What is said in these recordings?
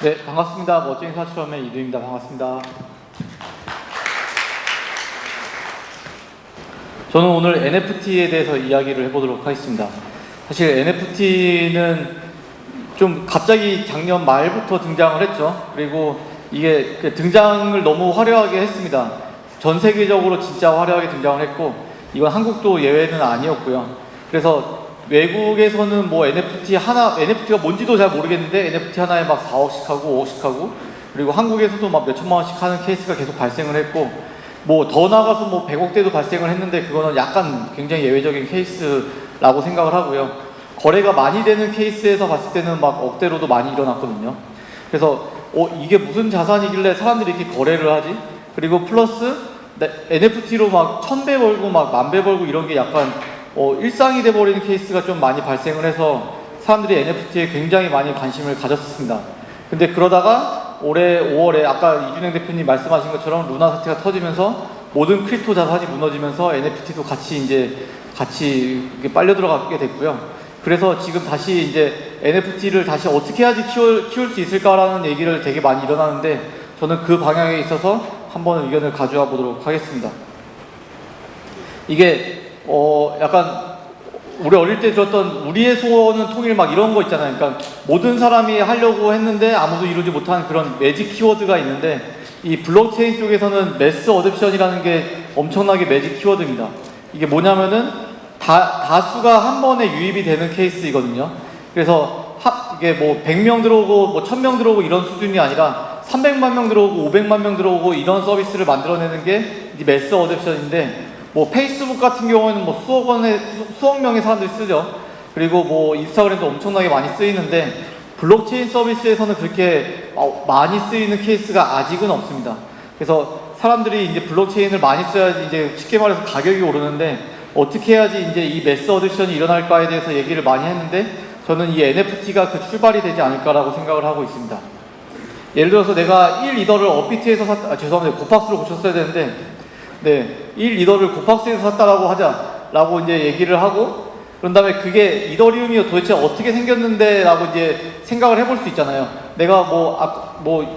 네, 반갑습니다. 멋진 사실험의 이두입니다. 반갑습니다. 저는 오늘 NFT에 대해서 이야기를 해보도록 하겠습니다. 사실 NFT는 좀 갑자기 작년 말부터 등장을 했죠. 그리고 이게 등장을 너무 화려하게 했습니다. 전 세계적으로 진짜 화려하게 등장을 했고, 이건 한국도 예외는 아니었고요. 그래서 외국에서는 뭐 NFT가 뭔지도 잘 모르겠는데 NFT 하나에 막 4억씩 하고 5억씩 하고, 그리고 한국에서도 막 몇천만 원씩 하는 케이스가 계속 발생을 했고, 뭐 더 나가서 뭐 100억대도 발생을 했는데 그거는 약간 굉장히 예외적인 케이스라고 생각을 하고요. 거래가 많이 되는 케이스에서 봤을 때는 막 억대로도 많이 일어났거든요. 그래서 이게 무슨 자산이길래 사람들이 이렇게 거래를 하지? 그리고 플러스 NFT로 막 1000배 벌고 막 10,000배 벌고 이런 게 약간 일상이 돼버리는 케이스가 좀 많이 발생을 해서 사람들이 NFT에 굉장히 많이 관심을 가졌습니다. 근데 그러다가 올해 5월에 아까 이준영 대표님 말씀하신 것처럼 루나 사태가 터지면서 모든 크립토 자산이 무너지면서 NFT도 같이 빨려 들어가게 됐고요. 그래서 지금 다시 이제 NFT를 다시 어떻게 해야지 키울 수 있을까라는 얘기를 되게 많이 일어나는데, 저는 그 방향에 있어서 한번 의견을 가져와 보도록 하겠습니다. 이게 약간 우리 어릴 때 들었던 우리의 소원은 통일 막 이런 거 있잖아요. 그러니까 모든 사람이 하려고 했는데 아무도 이루지 못한 그런 매직 키워드가 있는데, 이 블록체인 쪽에서는 매스 어댑션이라는 게 엄청나게 매직 키워드입니다. 이게 뭐냐면은 다수가 한 번에 유입이 되는 케이스이거든요. 그래서 이게 뭐 100명 들어오고 뭐 1000명 들어오고 이런 수준이 아니라 300만 명 들어오고 500만 명 들어오고 이런 서비스를 만들어내는 게 이 매스 어댑션인데, 뭐 페이스북 같은 경우에는 뭐 수억 명의 사람들이 쓰죠. 그리고 뭐 인스타그램도 엄청나게 많이 쓰이는데, 블록체인 서비스에서는 그렇게 많이 쓰이는 케이스가 아직은 없습니다. 그래서 사람들이 이제 블록체인을 많이 써야지 이제 쉽게 말해서 가격이 오르는데, 어떻게 해야지 이제 이 매스 어댑션이 일어날까에 대해서 얘기를 많이 했는데, 저는 이 NFT가 그 출발이 되지 않을까라고 생각을 하고 있습니다. 예를 들어서 내가 1이더를 업비트에서 샀다, 죄송합니다. 고팍스로 고쳤어야 되는데, 네, 1이더를 고팍스에서 샀다라고 하자라고 이제 얘기를 하고, 그런 다음에 그게 이더리움이 도대체 어떻게 생겼는데 라고 이제 생각을 해볼 수 있잖아요. 내가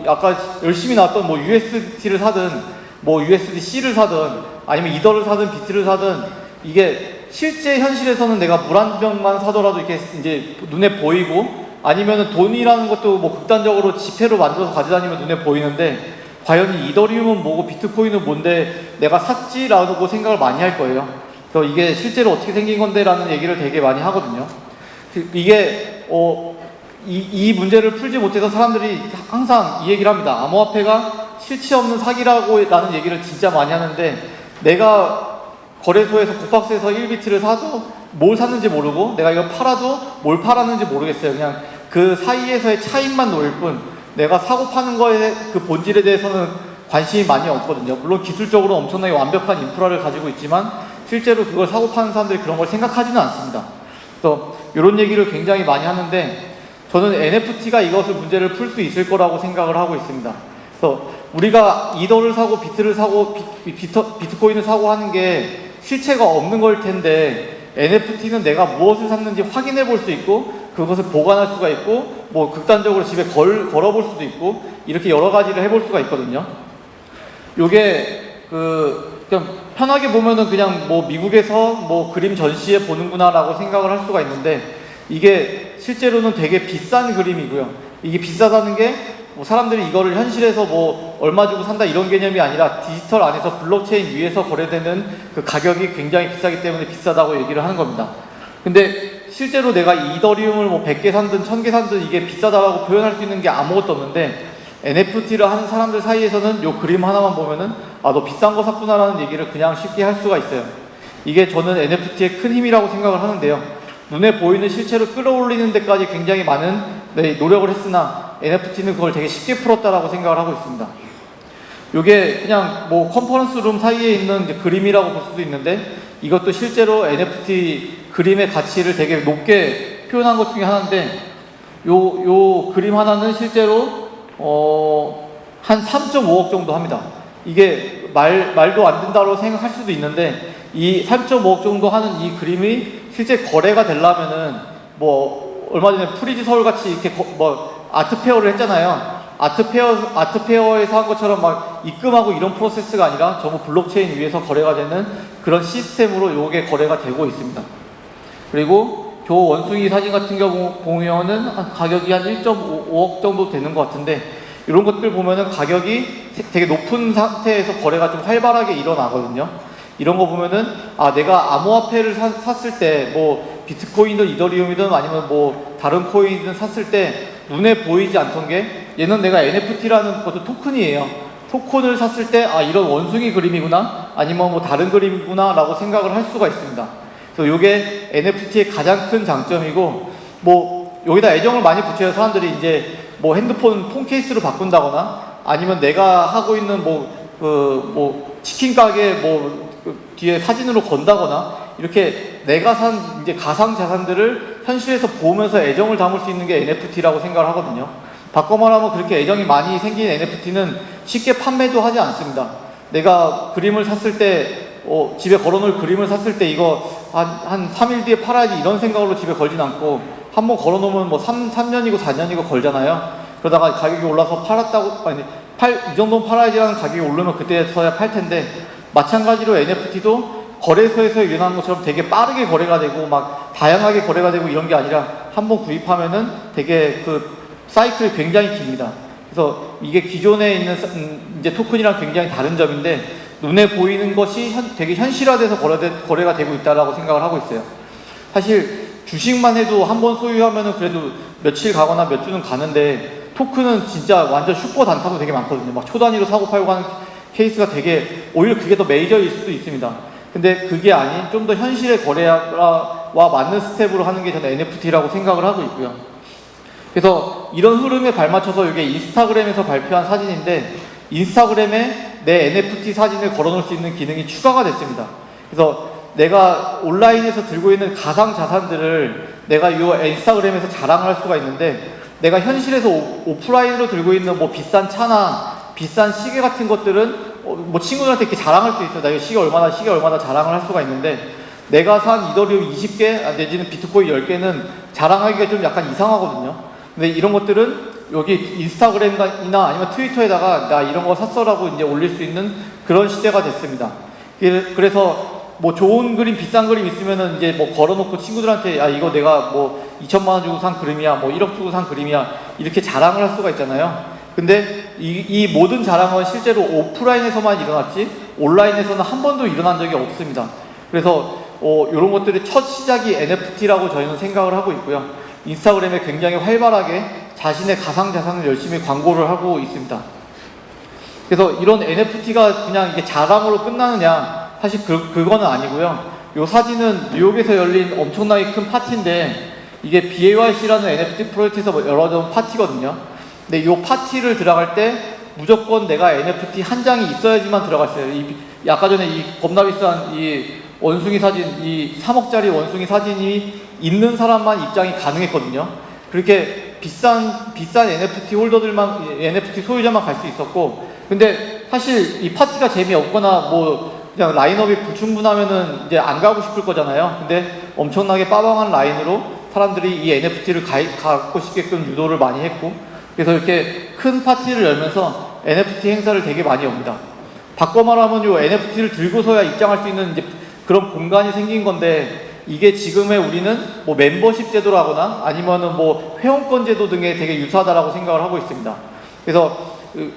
아까 열심히 나왔던 뭐 USDT를 사든 뭐 USDC를 사든 아니면 이더를 사든 비트를 사든, 이게 실제 현실에서는 내가 물 한 병만 사더라도 이렇게 이제 눈에 보이고, 아니면은 돈이라는 것도 뭐 극단적으로 지폐로 만들어서 가져다니면 눈에 보이는데, 과연 이 이더리움은 뭐고 비트코인은 뭔데 내가 샀지라고 생각을 많이 할 거예요. 그래서 이게 실제로 어떻게 생긴 건데 라는 얘기를 되게 많이 하거든요. 이게 이 문제를 풀지 못해서 사람들이 항상 이 얘기를 합니다. 암호화폐가 실체 없는 사기라고 라는 얘기를 진짜 많이 하는데, 내가 거래소에서 고팍스에서 1비트를 사도 뭘 샀는지 모르고, 내가 이거 팔아도 뭘 팔았는지 모르겠어요. 그냥 그 사이에서의 차이만 놓일 뿐, 내가 사고 파는 거에 그 본질에 대해서는 관심이 많이 없거든요. 물론 기술적으로 엄청나게 완벽한 인프라를 가지고 있지만 실제로 그걸 사고 파는 사람들이 그런 걸 생각하지는 않습니다. 그래서 이런 얘기를 굉장히 많이 하는데, 저는 NFT가 이것을 문제를 풀 수 있을 거라고 생각을 하고 있습니다. 그래서 우리가 이더를 사고 비트를 사고 비트코인을 사고 하는 게 실체가 없는 걸 텐데, NFT는 내가 무엇을 샀는지 확인해 볼 수 있고, 그것을 보관할 수가 있고, 뭐 극단적으로 집에 걸어볼 수도 있고, 이렇게 여러 가지를 해볼 수가 있거든요. 요게 그냥 편하게 보면은 그냥 뭐 미국에서 뭐 그림 전시회 보는구나 라고 생각을 할 수가 있는데, 이게 실제로는 되게 비싼 그림이고요. 이게 비싸다는 게 뭐 사람들이 이거를 현실에서 뭐 얼마 주고 산다 이런 개념이 아니라, 디지털 안에서 블록체인 위에서 거래되는 그 가격이 굉장히 비싸기 때문에 비싸다고 얘기를 하는 겁니다. 근데 실제로 내가 이더리움을 뭐 100개 산든 1000개 산든 이게 비싸다라고 표현할 수 있는 게 아무것도 없는데, NFT를 하는 사람들 사이에서는 요 그림 하나만 보면은 너 비싼 거 샀구나 라는 얘기를 그냥 쉽게 할 수가 있어요. 이게 저는 NFT의 큰 힘이라고 생각을 하는데요. 눈에 보이는 실체를 끌어올리는 데까지 굉장히 많은 노력을 했으나 NFT는 그걸 되게 쉽게 풀었다라고 생각을 하고 있습니다. 요게 그냥 뭐 컨퍼런스 룸 사이에 있는 그림이라고 볼 수도 있는데, 이것도 실제로 NFT 그림의 가치를 되게 높게 표현한 것 중에 하나인데, 요 그림 하나는 실제로 한 3.5억 정도 합니다. 이게 말도 안 된다고 생각할 수도 있는데, 이 3.5억 정도 하는 이 그림이 실제 거래가 되려면은 뭐 얼마 전에 프리지 서울 같이 이렇게 뭐 아트 페어를 했잖아요. 아트페어에서 한 것처럼 막 입금하고 이런 프로세스가 아니라 전부 블록체인 위에서 거래가 되는 그런 시스템으로 요게 거래가 되고 있습니다. 그리고 교 원숭이 사진 같은 경우 보면은 가격이 한 1.5억 정도 되는 것 같은데, 이런 것들 보면은 가격이 되게 높은 상태에서 거래가 좀 활발하게 일어나거든요. 이런 거 보면은 내가 암호화폐를 샀을 때 뭐 비트코인이든 이더리움이든 아니면 뭐 다른 코인이든 샀을 때 눈에 보이지 않던 게, 얘는 내가 NFT라는 것도 토큰이에요. 토큰을 샀을 때 이런 원숭이 그림이구나, 아니면 뭐 다른 그림이구나 라고 생각을 할 수가 있습니다. 그래서 이게 NFT의 가장 큰 장점이고, 뭐 여기다 애정을 많이 붙여요. 사람들이 이제 뭐 핸드폰 폰 케이스로 바꾼다거나, 아니면 내가 하고 있는 치킨 가게 뒤에 사진으로 건다거나, 이렇게 내가 산 이제 가상 자산들을 현실에서 보면서 애정을 담을 수 있는 게 NFT라고 생각을 하거든요. 바꿔 말하면 그렇게 애정이 많이 생긴 NFT는 쉽게 판매도 하지 않습니다. 내가 그림을 샀을 때 집에 걸어놓을 그림을 샀을 때 이거 한 3일 뒤에 팔아야지 이런 생각으로 집에 걸진 않고, 한번 걸어놓으면 뭐 3년이고 4년이고 걸잖아요. 그러다가 가격이 올라서 이 정도는 팔아야지라는 가격이 오르면 그때서야 팔 텐데, 마찬가지로 NFT도 거래소에서 일어나는 것처럼 되게 빠르게 거래가 되고 막 다양하게 거래가 되고 이런 게 아니라, 한번 구입하면은 되게 그 사이클이 굉장히 깁니다. 그래서 이게 기존에 있는 이제 토큰이랑 굉장히 다른 점인데, 눈에 보이는 것이 되게 현실화돼서 거래가 되고 있다라고 생각을 하고 있어요. 사실 주식만 해도 한 번 소유하면은 그래도 며칠 가거나 몇 주는 가는데, 토큰은 진짜 완전 슈퍼 단타도 되게 많거든요. 막 초 단위로 사고 팔고 하는 케이스가 되게, 오히려 그게 더 메이저일 수도 있습니다. 근데 그게 아닌 좀 더 현실의 거래와 맞는 스텝으로 하는 게 저는 NFT라고 생각을 하고 있고요. 그래서 이런 흐름에 발맞춰서 이게 인스타그램에서 발표한 사진인데, 인스타그램에 내 NFT 사진을 걸어놓을 수 있는 기능이 추가가 됐습니다. 그래서 내가 온라인에서 들고 있는 가상 자산들을 내가 이 인스타그램에서 자랑을 할 수가 있는데, 내가 현실에서 오프라인으로 들고 있는 뭐 비싼 차나 비싼 시계 같은 것들은 뭐 친구들한테 이렇게 자랑할 수 있어요. 나 이거 시계 얼마나 자랑을 할 수가 있는데, 내가 산 이더리움 20개 내지는 비트코인 10개는 자랑하기가 좀 약간 이상하거든요. 근데 이런 것들은 여기 인스타그램이나 아니면 트위터에다가 나 이런 거 샀어라고 이제 올릴 수 있는 그런 시대가 됐습니다. 그래서 뭐 좋은 그림, 비싼 그림 있으면은 이제 뭐 걸어놓고 친구들한테 이거 내가 뭐 2천만 원 주고 산 그림이야, 뭐 1억 주고 산 그림이야, 이렇게 자랑을 할 수가 있잖아요. 근데 이 모든 자랑은 실제로 오프라인에서만 일어났지 온라인에서는 한 번도 일어난 적이 없습니다. 그래서 이런 것들의 첫 시작이 NFT라고 저희는 생각을 하고 있고요. 인스타그램에 굉장히 활발하게 자신의 가상 자산을 열심히 광고를 하고 있습니다. 그래서 이런 NFT가 그냥 이게 자랑으로 끝나느냐, 사실 그거는 아니고요. 이 사진은 뉴욕에서 열린 엄청나게 큰 파티인데, 이게 BAYC라는 NFT 프로젝트에서 열어준 파티거든요. 근데 이 파티를 들어갈 때 무조건 내가 NFT 한 장이 있어야지만 들어갔어요. 아까 전에 이 겁나 비싼 이 원숭이 사진, 이 3억짜리 원숭이 사진이 있는 사람만 입장이 가능했거든요. 그렇게 비싼 NFT 홀더들만, NFT 소유자만 갈 수 있었고, 근데 사실 이 파티가 재미없거나 뭐 그냥 라인업이 불충분하면은 이제 안 가고 싶을 거잖아요. 근데 엄청나게 빠방한 라인으로 사람들이 이 NFT를 갖고 싶게끔 유도를 많이 했고, 그래서 이렇게 큰 파티를 열면서 NFT 행사를 되게 많이 엽니다. 바꿔 말하면 요 NFT를 들고서야 입장할 수 있는 이제 그런 공간이 생긴 건데, 이게 지금의 우리는 뭐 멤버십 제도라거나 아니면은 뭐 회원권 제도 등에 되게 유사하다라고 생각을 하고 있습니다. 그래서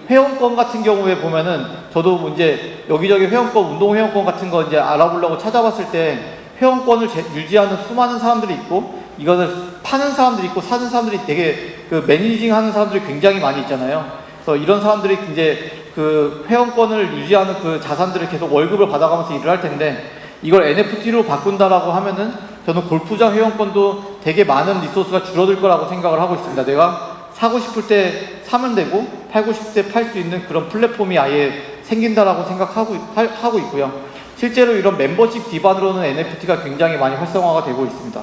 회원권 같은 경우에 보면은, 저도 이제 여기저기 회원권, 운동 회원권 같은 거 이제 알아보려고 찾아봤을 때, 회원권을 유지하는 수많은 사람들이 있고, 이것을 파는 사람들이 있고, 사는 사람들이 되게 그 매니징 하는 사람들이 굉장히 많이 있잖아요. 그래서 이런 사람들이 이제 그 회원권을 유지하는 그 자산들을 계속 월급을 받아가면서 일을 할 텐데, 이걸 NFT로 바꾼다라고 하면은 저는 골프장 회원권도 되게 많은 리소스가 줄어들 거라고 생각을 하고 있습니다. 내가 사고 싶을 때 사면 되고 팔고 싶을 때 팔 수 있는 그런 플랫폼이 아예 생긴다라고 생각하고 있고요. 실제로 이런 멤버십 기반으로는 NFT가 굉장히 많이 활성화가 되고 있습니다.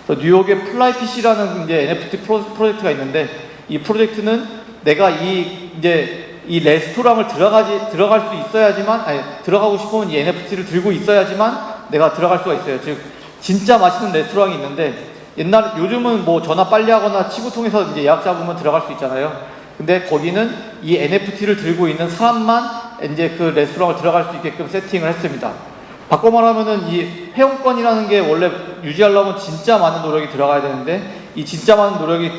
그래서 뉴욕의 플라이피쉬라는 이제 NFT 프로젝트가 있는데, 이 프로젝트는 내가 이 레스토랑을 들어갈 수 있어야지만, 들어가고 싶으면 이 NFT를 들고 있어야지만 내가 들어갈 수가 있어요. 즉, 진짜 맛있는 레스토랑이 있는데, 요즘은 뭐 전화 빨리 하거나 치구 통해서 이제 예약 잡으면 들어갈 수 있잖아요. 근데 거기는 이 NFT를 들고 있는 사람만 이제 그 레스토랑을 들어갈 수 있게끔 세팅을 했습니다. 바꿔 말하면은 이 회원권이라는 게 원래 유지하려면 진짜 많은 노력이 들어가야 되는데 이 진짜 많은 노력이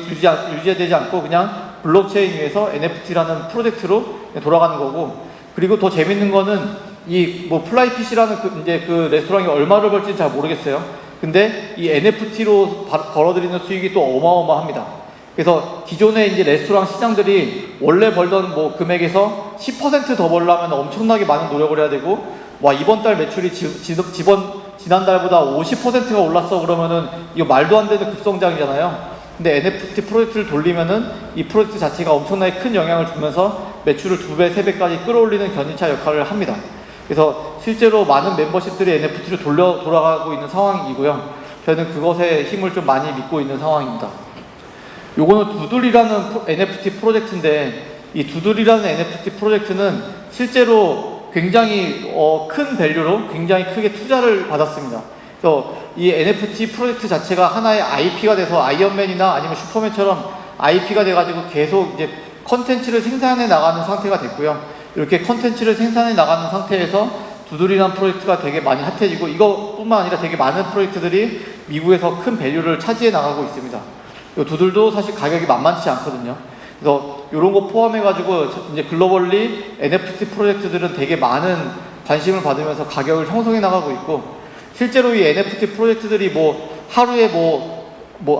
유지되지 않고 그냥 블록체인 위에서 NFT라는 프로젝트로 돌아가는 거고, 그리고 더 재밌는 거는 이 뭐 플라이피시라는 이제 그 레스토랑이 얼마를 벌지는 잘 모르겠어요. 근데 이 NFT로 벌어들이는 수익이 또 어마어마합니다. 그래서 기존의 이제 레스토랑 시장들이 원래 벌던 뭐 금액에서 10% 더 벌려면 엄청나게 많은 노력을 해야 되고, 와 이번 달 매출이 지난달보다 50%가 올랐어 그러면은 이거 말도 안 되는 급성장이잖아요. 근데 NFT 프로젝트를 돌리면은 이 프로젝트 자체가 엄청나게 큰 영향을 주면서 매출을 2배, 3배까지 끌어올리는 견인차 역할을 합니다. 그래서 실제로 많은 멤버십들이 NFT로 돌아가고 있는 상황이고요. 저는 그것에 힘을 좀 많이 믿고 있는 상황입니다. 요거는 두들이라는 NFT 프로젝트인데, 이 두들이라는 NFT 프로젝트는 실제로 굉장히 큰 밸류로 굉장히 크게 투자를 받았습니다. 그래서 이 NFT 프로젝트 자체가 하나의 IP가 돼서 아이언맨이나 아니면 슈퍼맨처럼 IP가 돼가지고 계속 이제 컨텐츠를 생산해 나가는 상태가 됐고요. 이렇게 컨텐츠를 생산해 나가는 상태에서 두들이라는 프로젝트가 되게 많이 핫해지고, 이것뿐만 아니라 되게 많은 프로젝트들이 미국에서 큰 밸류를 차지해 나가고 있습니다. 이 두들도 사실 가격이 만만치 않거든요. 그래서 이런 거 포함해가지고 이제 글로벌리 NFT 프로젝트들은 되게 많은 관심을 받으면서 가격을 형성해 나가고 있고, 실제로 이 NFT 프로젝트들이 뭐 하루에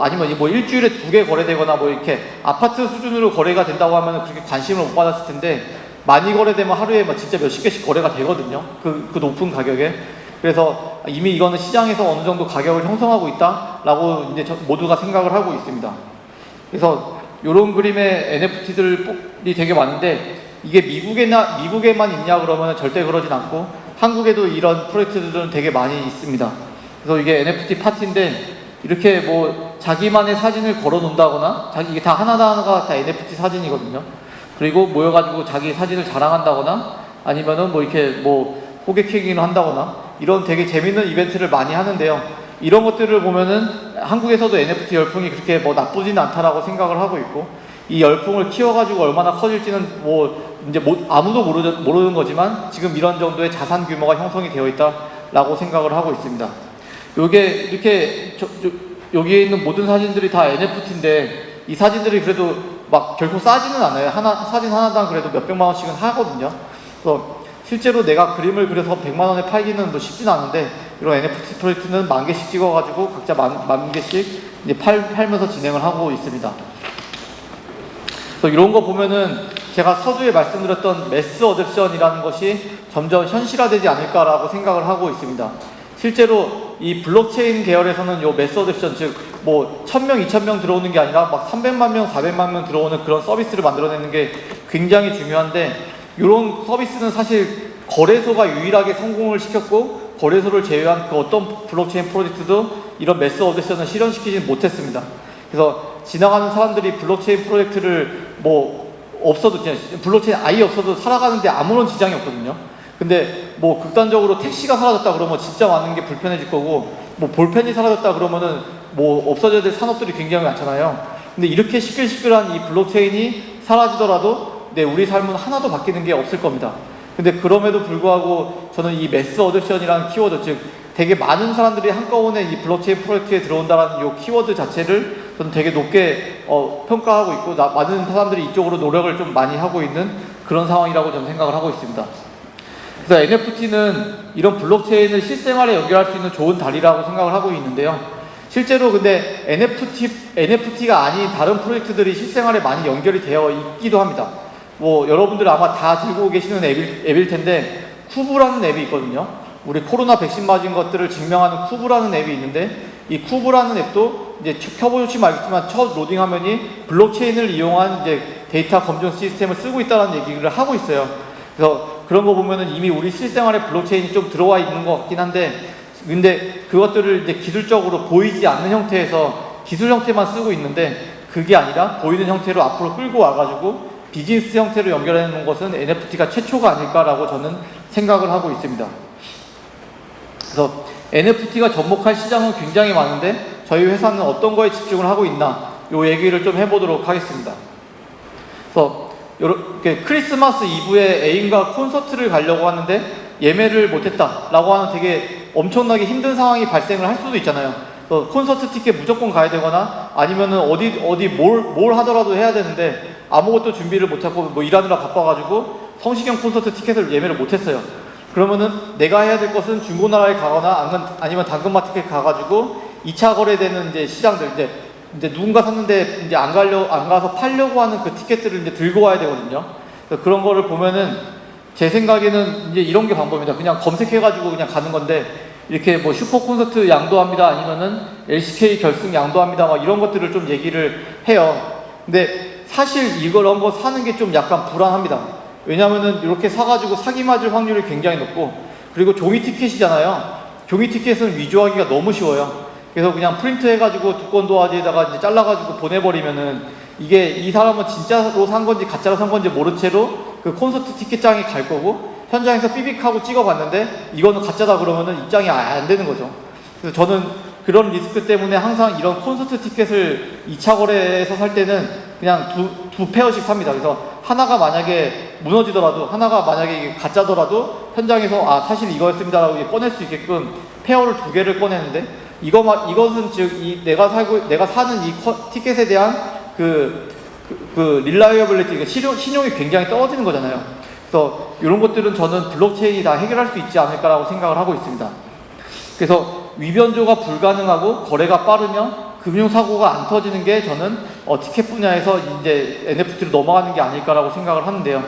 아니면 뭐 일주일에 2개 거래되거나 뭐 이렇게 아파트 수준으로 거래가 된다고 하면 그렇게 관심을 못 받았을 텐데, 많이 거래되면 하루에 막 진짜 몇십 개씩 거래가 되거든요. 그 높은 가격에. 그래서 이미 이거는 시장에서 어느 정도 가격을 형성하고 있다라고 이제 모두가 생각을 하고 있습니다. 그래서 이런 그림의 NFT들이 되게 많은데, 이게 미국에만 있냐 그러면 절대 그러진 않고 한국에도 이런 프로젝트들은 되게 많이 있습니다. 그래서 이게 NFT 파티인데, 이렇게 뭐 자기만의 사진을 걸어 놓는다거나, 이게 다 하나하나가 다 NFT 사진이거든요. 그리고 모여가지고 자기 사진을 자랑한다거나, 아니면은 뭐 이렇게 뭐 호객행위를 한다거나, 이런 되게 재밌는 이벤트를 많이 하는데요. 이런 것들을 보면은 한국에서도 NFT 열풍이 그렇게 뭐 나쁘지는 않다라고 생각을 하고 있고, 이 열풍을 키워가지고 얼마나 커질지는 이제 아무도 모르는 거지만 지금 이런 정도의 자산 규모가 형성이 되어 있다라고 생각을 하고 있습니다. 요게 이렇게 여기에 있는 모든 사진들이 다 NFT인데, 이 사진들이 그래도 막 결코 싸지는 않아요. 사진 하나당 그래도 몇백만 원씩은 하거든요. 그래서 실제로 내가 그림을 그려서 100만 원에 팔기는 뭐 쉽진 않은데, 이런 NFT 프로젝트는 10,000개씩 찍어가지고 각자 10,000개씩 이제 팔면서 진행을 하고 있습니다. 그래서 이런 거 보면은 제가 서두에 말씀드렸던 매스 어댑션이라는 것이 점점 현실화되지 않을까라고 생각을 하고 있습니다. 실제로 이 블록체인 계열에서는 요 매스 어댑션, 즉 뭐 1,000명, 2,000명 들어오는 게 아니라 막 300만 명, 400만 명 들어오는 그런 서비스를 만들어내는 게 굉장히 중요한데, 이런 서비스는 사실 거래소가 유일하게 성공을 시켰고, 거래소를 제외한 그 어떤 블록체인 프로젝트도 이런 매스 어댑션을 실현시키지 못했습니다. 그래서 지나가는 사람들이 블록체인 프로젝트를 뭐 없어도, 그냥 블록체인 아예 없어도 살아가는데 아무런 지장이 없거든요. 근데 뭐 극단적으로 택시가 사라졌다 그러면 진짜 많은 게 불편해질 거고, 뭐 볼펜이 사라졌다 그러면은 뭐 없어져야 될 산업들이 굉장히 많잖아요. 근데 이렇게 시끌시끌한 이 블록체인이 사라지더라도 우리 삶은 하나도 바뀌는 게 없을 겁니다. 근데 그럼에도 불구하고 저는 이 매스 어댑션이라는 키워드, 즉 되게 많은 사람들이 한꺼번에 이 블록체인 프로젝트에 들어온다는 이 키워드 자체를 저는 되게 높게 평가하고 있고, 많은 사람들이 이쪽으로 노력을 좀 많이 하고 있는 그런 상황이라고 저는 생각을 하고 있습니다. 그래서 NFT는 이런 블록체인을 실생활에 연결할 수 있는 좋은 다리라고 생각을 하고 있는데요. 실제로 근데 NFT가 아닌 다른 프로젝트들이 실생활에 많이 연결이 되어 있기도 합니다. 뭐 여러분들 아마 다 들고 계시는 앱일 텐데, 쿠브라는 앱이 있거든요. 우리 코로나 백신 맞은 것들을 증명하는 쿠브라는 앱이 있는데, 이 쿠브라는 앱도 이제 켜보시면 알겠지만 첫 로딩 화면이 블록체인을 이용한 이제 데이터 검증 시스템을 쓰고 있다는 얘기를 하고 있어요. 그래서 그런 거 보면은 이미 우리 실생활에 블록체인이 좀 들어와 있는 것 같긴 한데, 근데 그것들을 이제 기술적으로 보이지 않는 형태에서 기술 형태만 쓰고 있는데, 그게 아니라 보이는 형태로 앞으로 끌고 와가지고 비즈니스 형태로 연결해놓은 것은 NFT가 최초가 아닐까라고 저는 생각을 하고 있습니다. 그래서 NFT가 접목할 시장은 굉장히 많은데 저희 회사는 어떤 거에 집중을 하고 있나, 이 얘기를 좀 해보도록 하겠습니다. 그래서 이렇게 크리스마스 이브에 애인과 콘서트를 가려고 하는데 예매를 못했다라고 하는 되게 엄청나게 힘든 상황이 발생을 할 수도 있잖아요. 콘서트 티켓 무조건 가야 되거나 아니면은 어디 뭘 하더라도 해야 되는데 아무것도 준비를 못하고 뭐 일하느라 바빠가지고 성시경 콘서트 티켓을 예매를 못했어요. 그러면은 내가 해야 될 것은 중고나라에 가거나 아니면 당근마켓에 가가지고 2차 거래되는 이제 시장들 이제 누군가 샀는데 이제 안 가서 팔려고 하는 그 티켓들을 이제 들고 와야 되거든요. 그런 거를 보면은 제 생각에는 이제 이런 게 방법입니다. 그냥 검색해가지고 그냥 가는 건데 이렇게 뭐 슈퍼 콘서트 양도합니다 아니면은 LCK 결승 양도합니다 막 이런 것들을 좀 얘기를 해요. 근데 사실 이런 거 사는 게 좀 약간 불안합니다. 왜냐면은 이렇게 사가지고 사기 맞을 확률이 굉장히 높고 그리고 종이 티켓이잖아요. 종이 티켓은 위조하기가 너무 쉬워요. 그래서 그냥 프린트 해가지고 두꺼운 도화지에다가 이제 잘라가지고 보내버리면은 이게 이 사람은 진짜로 산 건지 가짜로 산 건지 모른 채로 그 콘서트 티켓장에 갈 거고 현장에서 삐빅하고 찍어봤는데 이거는 가짜다 그러면은 입장이 안 되는 거죠. 그래서 저는 그런 리스크 때문에 항상 이런 콘서트 티켓을 2차 거래에서 살 때는 그냥 두 페어씩 삽니다. 그래서 하나가 만약에 무너지더라도 하나가 만약에 이게 가짜더라도 현장에서 사실 이거였습니다라고 꺼낼 수 있게끔 페어를 2개를 꺼내는데 이것은 즉 내가 사는 이 티켓에 대한 릴라이어빌리티, 신용이 굉장히 떨어지는 거잖아요. 그래서 이런 것들은 저는 블록체인이 다 해결할 수 있지 않을까라고 생각을 하고 있습니다. 그래서 위변조가 불가능하고 거래가 빠르면 금융사고가 안 터지는 게 저는 티켓 분야에서 이제 NFT로 넘어가는 게 아닐까라고 생각을 하는데요.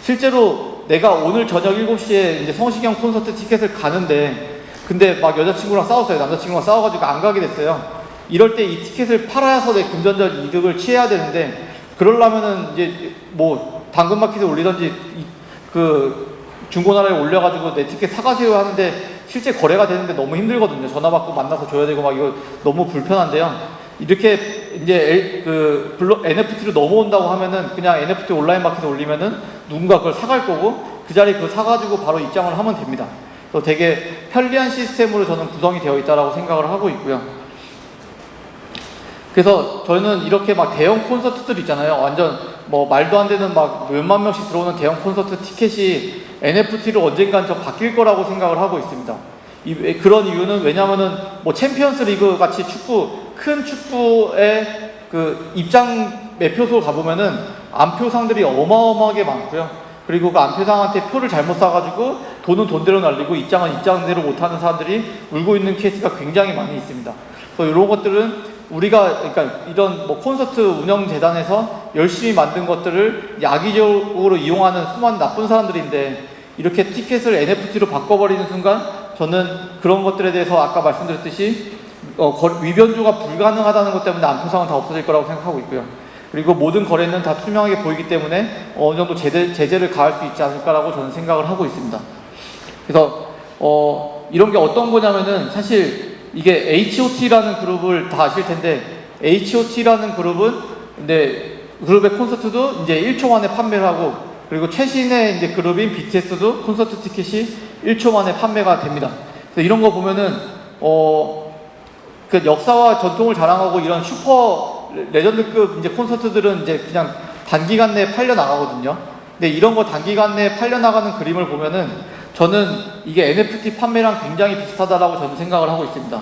실제로 내가 오늘 저녁 7시에 이제 성시경 콘서트 티켓을 가는데 근데 막 여자친구랑 싸웠어요. 남자친구랑 싸워가지고 안 가게 됐어요. 이럴 때 이 티켓을 팔아서 내 금전적 이득을 취해야 되는데 그러려면은 이제 뭐 당근마켓에 올리던지 중고나라에 올려가지고 내 티켓 사가세요 하는데 실제 거래가 되는데 너무 힘들거든요. 전화 받고 만나서 줘야 되고 막 이거 너무 불편한데요. 이렇게 이제 NFT로 넘어온다고 하면은 그냥 NFT 온라인 마켓에 올리면은 누군가 그걸 사갈 거고 그 자리에 그걸 사가지고 바로 입장을 하면 됩니다. 그래서 되게 편리한 시스템으로 저는 구성이 되어 있다라고 생각을 하고 있고요. 그래서 저는 이렇게 막 대형 콘서트들 있잖아요. 완전 뭐 말도 안 되는 막 몇만 명씩 들어오는 대형 콘서트 티켓이 NFT로 언젠간 좀 바뀔 거라고 생각을 하고 있습니다. 그런 이유는 왜냐면은 뭐 챔피언스 리그 같이 큰 축구의 그 입장 매표소 가보면은 안표상들이 어마어마하게 많고요. 그리고 그 안표상한테 표를 잘못 사가지고 돈은 돈대로 날리고 입장은 입장대로 못하는 사람들이 울고 있는 케이스가 굉장히 많이 있습니다. 그래서 이런 것들은 그러니까 이런 뭐 콘서트 운영재단에서 열심히 만든 것들을 악의적으로 이용하는 수많은 나쁜 사람들인데 이렇게 티켓을 NFT로 바꿔버리는 순간 저는 그런 것들에 대해서 아까 말씀드렸듯이 위변조가 불가능하다는 것 때문에 안표상은 다 없어질 거라고 생각하고 있고요. 그리고 모든 거래는 다 투명하게 보이기 때문에 어느 정도 제재를 가할 수 있지 않을까라고 저는 생각을 하고 있습니다. 그래서 이런 게 어떤 거냐면은 사실 이게 H.O.T라는 그룹을 다 아실 텐데 H.O.T라는 그룹의 콘서트도 이제 1초 만에 판매를 하고 그리고 최신의 이제 그룹인 BTS도 콘서트 티켓이 1초 만에 판매가 됩니다. 그래서 이런 거 보면은 그 역사와 전통을 자랑하고 이런 슈퍼 레전드급 이제 콘서트들은 이제 그냥 단기간 내에 팔려 나가거든요. 근데 이런 거 단기간 내에 팔려 나가는 그림을 보면은 저는 이게 NFT 판매랑 굉장히 비슷하다라고 저는 생각을 하고 있습니다.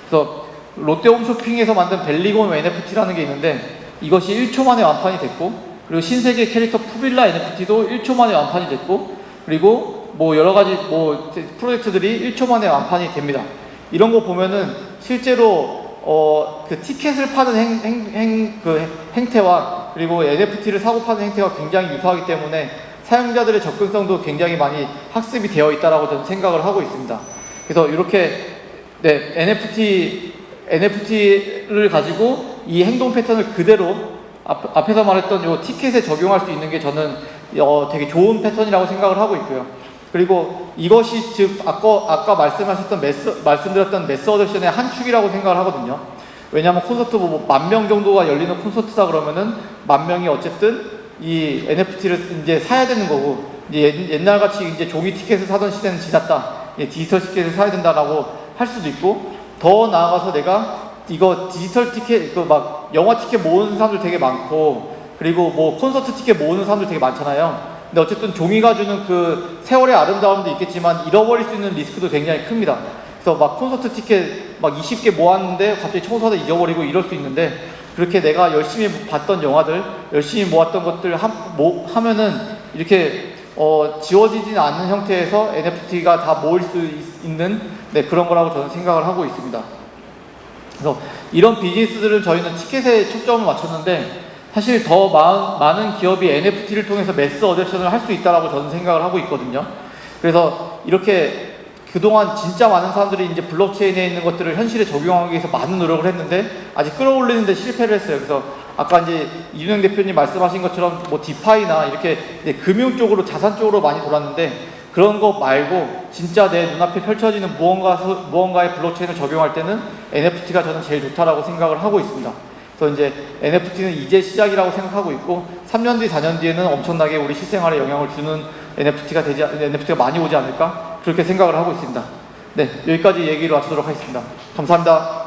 그래서 롯데홈쇼핑에서 만든 벨리곰 NFT라는 게 있는데 이것이 1초 만에 완판이 됐고 그리고 신세계 캐릭터 푸빌라 NFT도 1초 만에 완판이 됐고 그리고 뭐 여러 가지 뭐 프로젝트들이 1초 만에 완판이 됩니다. 이런 거 보면은 실제로 그 티켓을 파는 행태와 그리고 NFT를 사고 파는 행태가 굉장히 유사하기 때문에 사용자들의 접근성도 굉장히 많이 학습이 되어 있다라고 저는 생각을 하고 있습니다. 그래서 이렇게 NFT를 가지고 이 행동 패턴을 그대로 앞에서 말했던 요 티켓에 적용할 수 있는 게 저는 되게 좋은 패턴이라고 생각을 하고 있고요. 그리고 이것이 즉 아까 말씀드렸던 매스 어댑션의 한 축이라고 생각을 하거든요. 왜냐하면 콘서트 뭐 10,000명 정도가 열리는 콘서트다 그러면은 10,000명이 어쨌든 이 NFT를 이제 사야 되는 거고 이제 옛날같이 이제 종이 티켓을 사던 시대는 지났다. 디지털 티켓을 사야 된다라고 할 수도 있고 더 나아가서 내가 이거 디지털 티켓 막 영화 티켓 모으는 사람들 되게 많고 그리고 뭐 콘서트 티켓 모으는 사람들 되게 많잖아요. 근데 어쨌든 종이가 주는 그 세월의 아름다움도 있겠지만 잃어버릴 수 있는 리스크도 굉장히 큽니다. 그래서 막 콘서트 티켓 막 20개 모았는데 갑자기 청소하다 잊어버리고 이럴 수 있는데, 그렇게 내가 열심히 봤던 영화들, 열심히 모았던 것들 하면은 이렇게 지워지진 않는 형태에서 NFT가 다 모을 수 있는 그런 거라고 저는 생각을 하고 있습니다. 그래서 이런 비즈니스들은 저희는 티켓에 초점을 맞췄는데, 사실 더 많은 기업이 NFT를 통해서 매스 어댑션을 할 수 있다라고 저는 생각을 하고 있거든요. 그래서 이렇게 그동안 진짜 많은 사람들이 이제 블록체인에 있는 것들을 현실에 적용하기 위해서 많은 노력을 했는데 아직 끌어올리는데 실패를 했어요. 그래서 아까 이제 이준영 대표님 말씀하신 것처럼 뭐 디파이나 이렇게 이제 금융 쪽으로, 자산 쪽으로 많이 돌았는데, 그런 거 말고 진짜 내 눈앞에 펼쳐지는 무언가의 블록체인을 적용할 때는 NFT가 저는 제일 좋다라고 생각을 하고 있습니다. 그래서 이제 NFT는 이제 시작이라고 생각하고 있고, 3년 뒤, 4년 뒤에는 엄청나게 우리 실생활에 영향을 주는 NFT가 많이 오지 않을까? 그렇게 생각을 하고 있습니다. 네, 여기까지 얘기를 마치도록 하겠습니다. 감사합니다.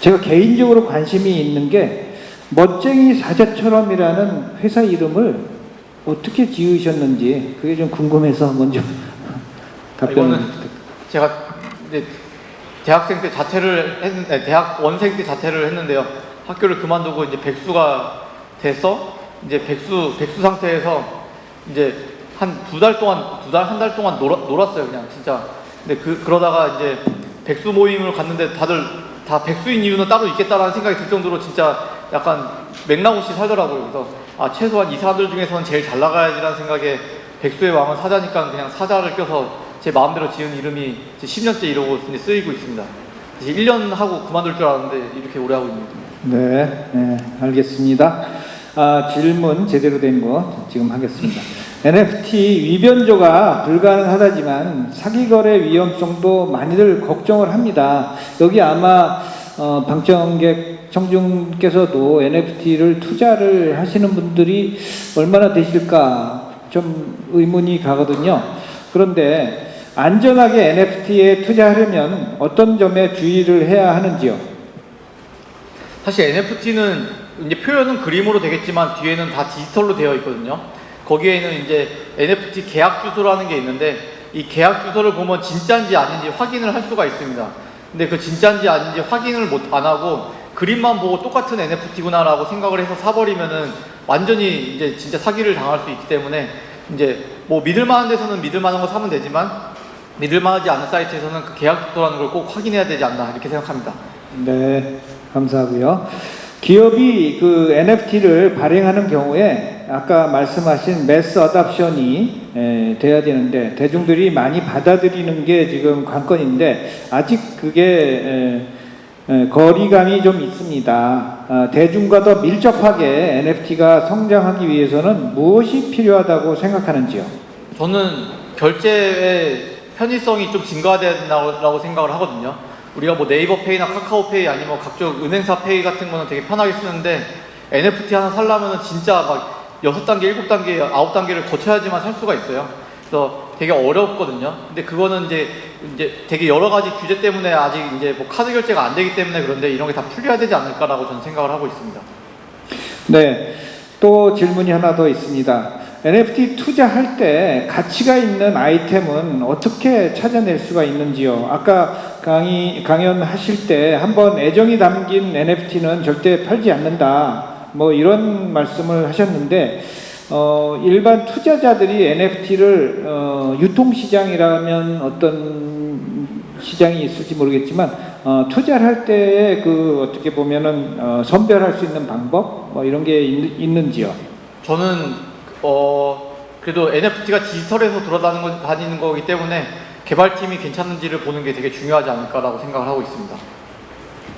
제가 개인적으로 관심이 있는 게, 멋쟁이 사자처럼이라는 회사 이름을 어떻게 지으셨는지 그게 좀 궁금해서 먼저 답변을. 이거는 제가 이제 대학생 때 자퇴를 했는데, 대학원생 때 자퇴를 했는데요. 학교를 그만두고 이제 백수가 돼서 이제 백수 상태에서 이제 한 한 달 동안 놀았어요, 그냥 진짜. 근데 그러다가 이제 백수 모임을 갔는데 다들 다 백수인 이유는 따로 있겠다라는 생각이 들 정도로 진짜 약간 맥락 없이 살더라고요. 그래서 최소한 이 사람들 중에서는 제일 잘 나가야지라는 생각에, 백수의 왕은 사자니까 그냥 사자를 껴서 제 마음대로 지은 이름이 이제 10년째 이러고 이제 쓰이고 있습니다. 이제 1년 하고 그만둘 줄 알았는데 이렇게 오래 하고 있습니다. 네, 알겠습니다. 질문 제대로 된 거 지금 하겠습니다. NFT 위변조가 불가능하다지만 사기 거래 위험성도 많이들 걱정을 합니다. 여기 아마 방청객 청중께서도 NFT를 투자를 하시는 분들이 얼마나 되실까 좀 의문이 가거든요. 그런데 안전하게 NFT에 투자하려면 어떤 점에 주의를 해야 하는지요? 사실 NFT는 이제 표현은 그림으로 되겠지만 뒤에는 다 디지털로 되어 있거든요. 거기에는 이제 NFT 계약 주소라는 게 있는데, 이 계약 주소를 보면 진짜인지 아닌지 확인을 할 수가 있습니다. 근데 그 진짜인지 아닌지 확인을 안 하고 그림만 보고 똑같은 NFT구나라고 생각을 해서 사버리면은 완전히 이제 진짜 사기를 당할 수 있기 때문에, 이제 뭐 믿을만한 데서는 믿을만한 거 사면 되지만 믿을만하지 않은 사이트에서는 그 계약 주소라는 걸 꼭 확인해야 되지 않나 이렇게 생각합니다. 네, 감사하고요. 기업이 그 NFT를 발행하는 경우에 아까 말씀하신 매스 어답션이 돼야 되는데, 대중들이 많이 받아들이는 게 지금 관건인데 아직 그게 거리감이 좀 있습니다. 대중과 더 밀접하게 NFT가 성장하기 위해서는 무엇이 필요하다고 생각하는지요? 저는 결제의 편의성이 좀 증가돼야 된다고 생각을 하거든요. 우리가 뭐 네이버 페이나 카카오 페이 아니면 각종 은행사 페이 같은 거는 되게 편하게 쓰는데, NFT 하나 살려면은 진짜 막 6단계, 7단계, 9단계를 거쳐야지만 살 수가 있어요. 그래서 되게 어렵거든요. 근데 그거는 이제 되게 여러 가지 규제 때문에 아직 이제 뭐 카드 결제가 안 되기 때문에 그런데, 이런 게 다 풀려야 되지 않을까라고 저는 생각을 하고 있습니다. 네, 또 질문이 하나 더 있습니다. NFT 투자할 때 가치가 있는 아이템은 어떻게 찾아낼 수가 있는지요? 아까 강연하실 때 한번 애정이 담긴 NFT는 절대 팔지 않는다, 뭐 이런 말씀을 하셨는데, 일반 투자자들이 NFT를 유통시장이라면 어떤 시장이 있을지 모르겠지만 투자를 할 때 그 어떻게 보면은 선별할 수 있는 방법 뭐 이런 게 있는지요? 저는 그래도 NFT가 디지털에서 돌아다니는 거기 때문에 개발팀이 괜찮은지를 보는 게 되게 중요하지 않을까라고 생각을 하고 있습니다.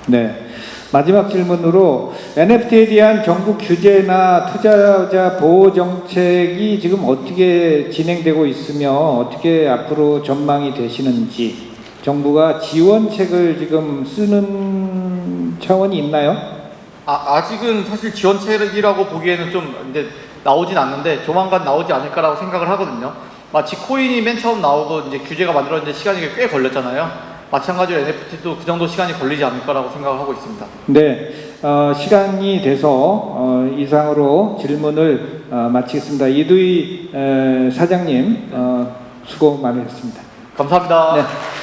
네. 마지막 질문으로 NFT에 대한 정부 규제나 투자자 보호 정책이 지금 어떻게 진행되고 있으며 어떻게 앞으로 전망이 되시는지, 정부가 지원책을 지금 쓰는 차원이 있나요? 아직은 사실 지원책이라고 보기에는 좀 이제 나오진 않는데 조만간 나오지 않을까라고 생각을 하거든요. 마치 코인이 맨 처음 나오고 이제 규제가 만들어졌는데 시간이 꽤 걸렸잖아요. 마찬가지로 NFT도 그 정도 시간이 걸리지 않을 거라고 생각을 하고 있습니다. 네, 시간이 돼서 이상으로 질문을 마치겠습니다. 이두희 사장님 수고 많으셨습니다. 감사합니다. 네.